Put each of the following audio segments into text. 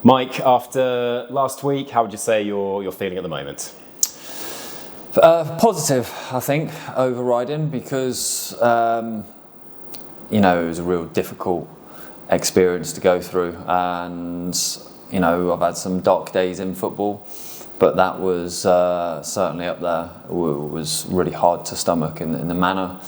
Mike, after last week, how would you say you're feeling at the moment? Positive, I think, overriding, because it was a real difficult experience to go through, and I've had some dark days in football, but that was certainly up there. It was really hard to stomach in the manner,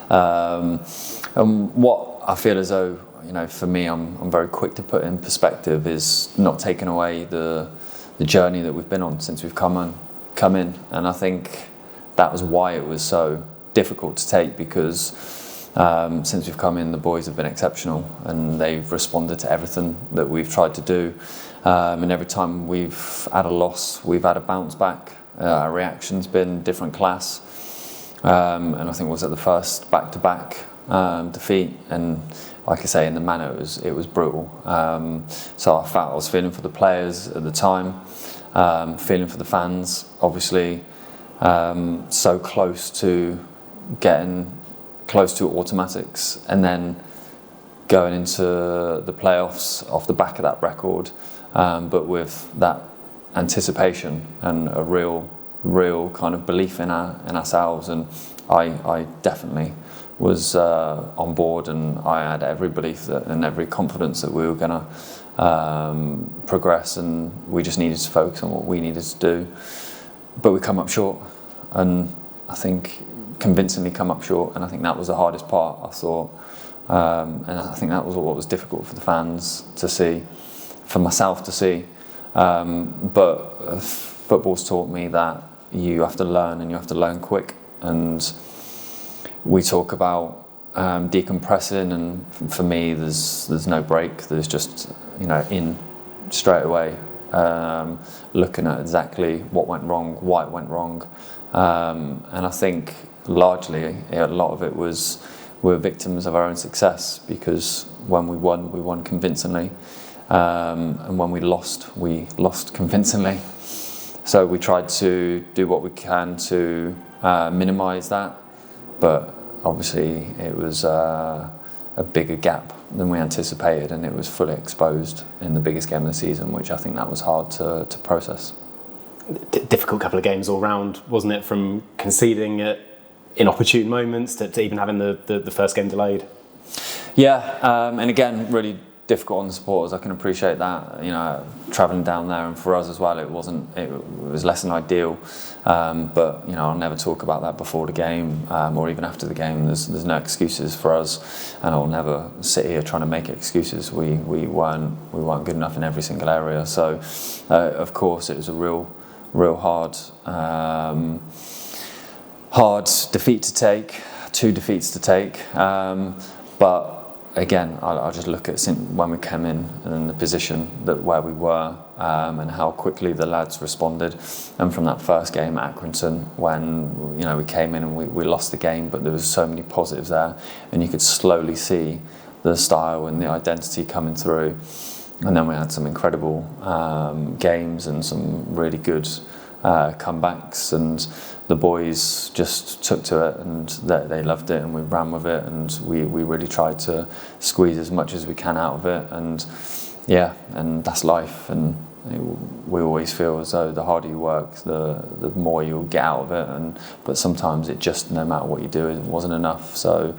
and what I feel as though, for me, I'm very quick to put in perspective, is not taking away the journey that we've been on since we've come in, and I think that was why it was so difficult to take, because since we've come in, the boys have been exceptional and they've responded to everything that we've tried to do, and every time we've had a loss, we've had a bounce back. Our reaction's been different class, and I think it was at the first back-to-back defeat, and like I say, in the manner it was brutal. So I felt I was feeling for the players at the time, feeling for the fans, obviously, so close to getting close to automatics, and then going into the playoffs off the back of that record, but with that anticipation and a real kind of belief in ourselves, and I definitely was on board, and I had every belief and every confidence that we were going to progress, and we just needed to focus on what we needed to do. But we come up short, and I think convincingly come up short, and I think that was the hardest part, I thought, and I think that was what was difficult for the fans to see, for myself to see, but football's taught me that you have to learn, and you have to learn quick, and we talk about decompressing, and for me there's no break. There's just in straight away, looking at exactly what went wrong, why it went wrong, and I think largely a lot of it was we're victims of our own success, because when we won convincingly, and when we lost convincingly. So we tried to do what we can to minimise that, but obviously it was a bigger gap than we anticipated, and it was fully exposed in the biggest game of the season, which I think that was hard to process. Difficult couple of games all round, wasn't it? From conceding at inopportune moments to even having the first game delayed. Yeah, and again, really difficult on the supporters. I can appreciate that. Travelling down there, and for us as well, it was less than ideal. But I'll never talk about that before the game, or even after the game. There's no excuses for us, and I'll never sit here trying to make excuses. We weren't good enough in every single area. So of course it was a real hard defeat to take, 2 defeats to take, but again, I'll just look at when we came in and the position where we were, and how quickly the lads responded. And from that first game at Accrington, when we came in and we lost the game, but there was so many positives there, and you could slowly see the style and the identity coming through. And then we had some incredible games and some really good comebacks, and the boys just took to it, and they loved it, and we ran with it, and we really tried to squeeze as much as we can out of it, and that's life, and we always feel as though the harder you work, the more you'll get out of it, but sometimes it just, no matter what you do, it wasn't enough. So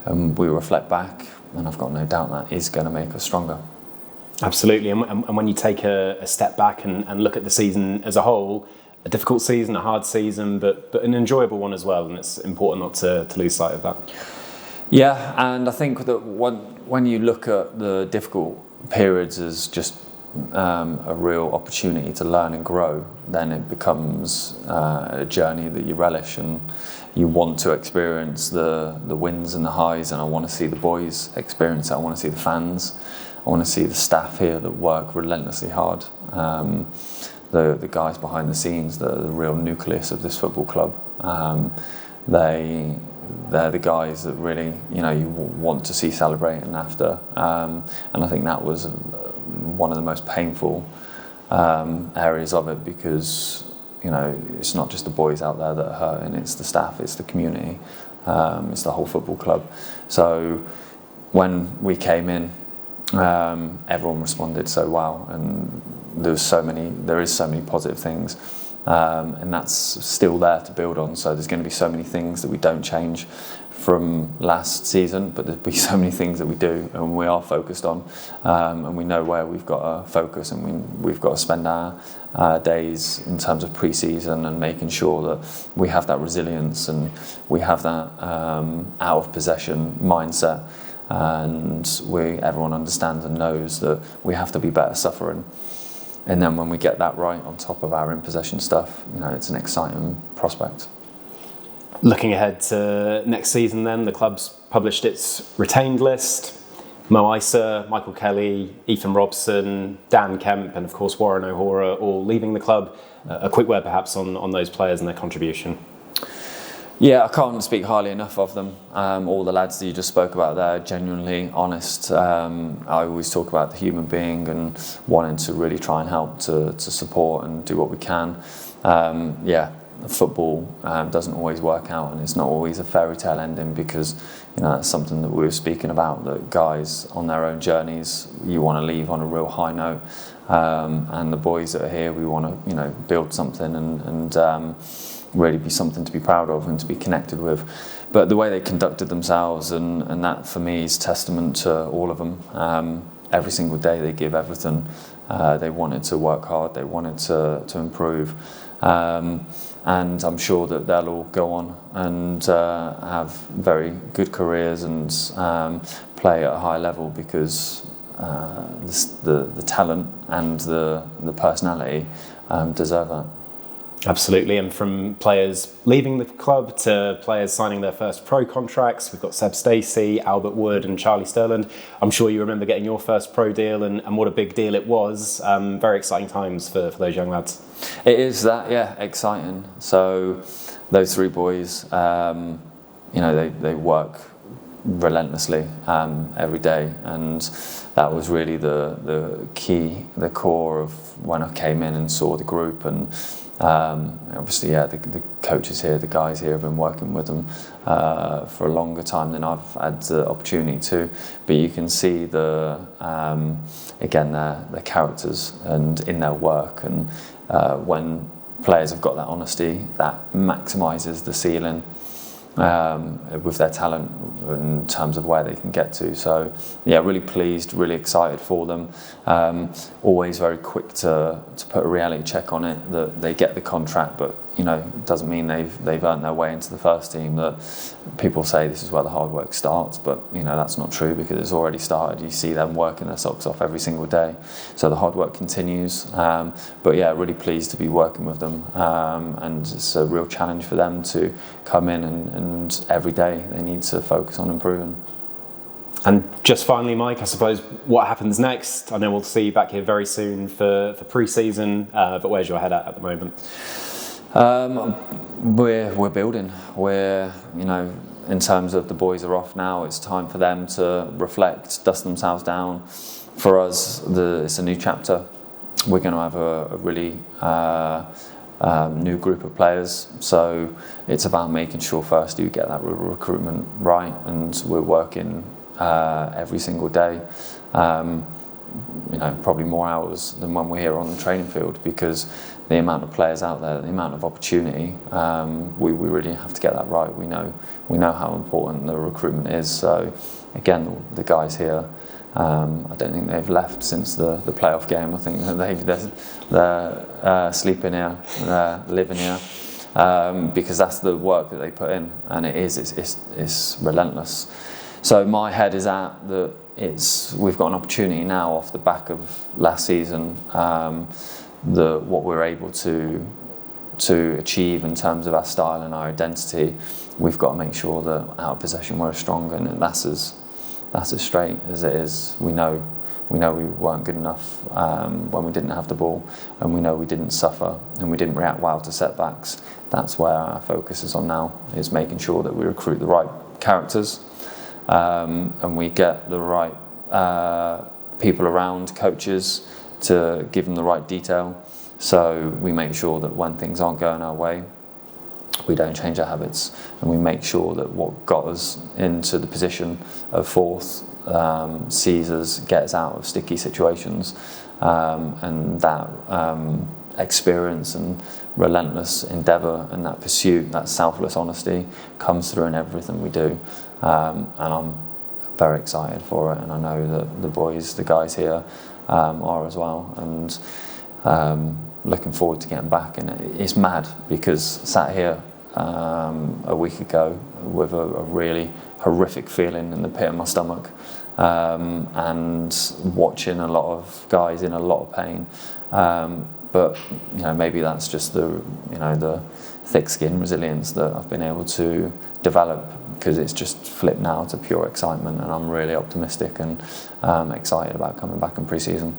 we reflect back, and I've got no doubt that is going to make us stronger. Absolutely, and when you take a step back and look at the season as a whole, a difficult season, a hard season, but an enjoyable one as well, and it's important not to lose sight of that. Yeah, and I think that when you look at the difficult periods as just a real opportunity to learn and grow, then it becomes a journey that you relish, and you want to experience the wins and the highs, and I want to see the boys experience it. I want to see the fans. I want to see the staff here that work relentlessly hard. The guys behind the scenes, the real nucleus of this football club. They're the guys that really you want to see celebrating after. And I think that was one of the most painful areas of it, because it's not just the boys out there that are hurting, it's the staff, it's the community, it's the whole football club. So when we came in, everyone responded so well, and there is so many positive things, and that's still there to build on. So there's going to be so many things that we don't change from last season, but there'll be so many things that we do and we are focused on, and we know where we've got to focus, and we've got to spend our days in terms of pre-season and making sure that we have that resilience and we have that out of possession mindset, and everyone understands and knows that we have to be better suffering. And then when we get that right on top of our in possession stuff, it's an exciting prospect. Looking ahead to next season then, the club's published its retained list. Mo Isa, Michael Kelly, Ethan Robson, Dan Kemp and of course Warren O'Hora all leaving the club. A quick word perhaps on those players and their contribution. Yeah, I can't speak highly enough of them. All the lads that you just spoke about there, genuinely honest. I always talk about the human being and wanting to really try and help to support and do what we can. Football doesn't always work out, and it's not always a fairy tale ending, because that's something that we were speaking about, that guys on their own journeys, you want to leave on a real high note, and the boys that are here, we want to build something and really be something to be proud of and to be connected with. But the way they conducted themselves, and that for me is testament to all of them. Every single day they give everything. They wanted to work hard, they wanted to improve. And I'm sure that they'll all go on and have very good careers and play at a high level, because the talent and the personality deserve that. Absolutely, and from players leaving the club to players signing their first pro contracts, we've got Seb Stacey, Albert Wood and Charlie Sterland. I'm sure you remember getting your first pro deal and what a big deal it was. Very exciting times for those young lads. It is that, yeah, exciting. So those three boys, they work relentlessly every day, and that was really the key, the core of when I came in and saw the group. And obviously, the coaches here, the guys here have been working with them for a longer time than I've had the opportunity to. But you can see their characters and in their work, and when players have got that honesty, that maximises the ceiling with their talent in terms of where they can get to. So really pleased, really excited for them. Always very quick to put a reality check on it, that they get the contract, but it doesn't mean they've earned their way into the first team. That people say this is where the hard work starts, but that's not true, because it's already started. You see them working their socks off every single day, so the hard work continues. But really pleased to be working with them, and it's a real challenge for them to come in and every day they need to focus on improving. And just finally, Mike, I suppose, what happens next? I know we'll see you back here very soon for pre-season, but where's your head at the moment? We're building. We're in terms of the boys are off now. It's time for them to reflect, dust themselves down. For us, it's a new chapter. We're going to have a really new group of players. So it's about making sure first you get that recruitment right, and we're working every single day. Probably more hours than when we're here on the training field, because the amount of players out there, the amount of opportunity, we really have to get that right. We know how important the recruitment is. So again, the guys here, I don't think they've left since the playoff game. I think that they're sleeping here, they're living here, because that's the work that they put in, and it's relentless. So my head is at that. We've got an opportunity now off the back of last season, what we're able to achieve in terms of our style and our identity. We've got to make sure that out of possession we're stronger, and that's as straight as it is. We know we weren't good enough when we didn't have the ball, and we know we didn't suffer and we didn't react well to setbacks. That's where our focus is on now, is making sure that we recruit the right characters. And we get the right people around, coaches, to give them the right detail. So we make sure that when things aren't going our way, we don't change our habits, and we make sure that what got us into the position of fourth sees us, get us out of sticky situations, and that experience and relentless endeavour and that pursuit, that selfless honesty comes through in everything we do, and I'm very excited for it, and I know that the guys here are as well, and looking forward to getting back. And it's mad because sat here a week ago with a really horrific feeling in the pit of my stomach, and watching a lot of guys in a lot of pain, but maybe that's just the thick skin resilience that I've been able to develop, because it's just flipped now to pure excitement, and I'm really optimistic and excited about coming back in pre-season.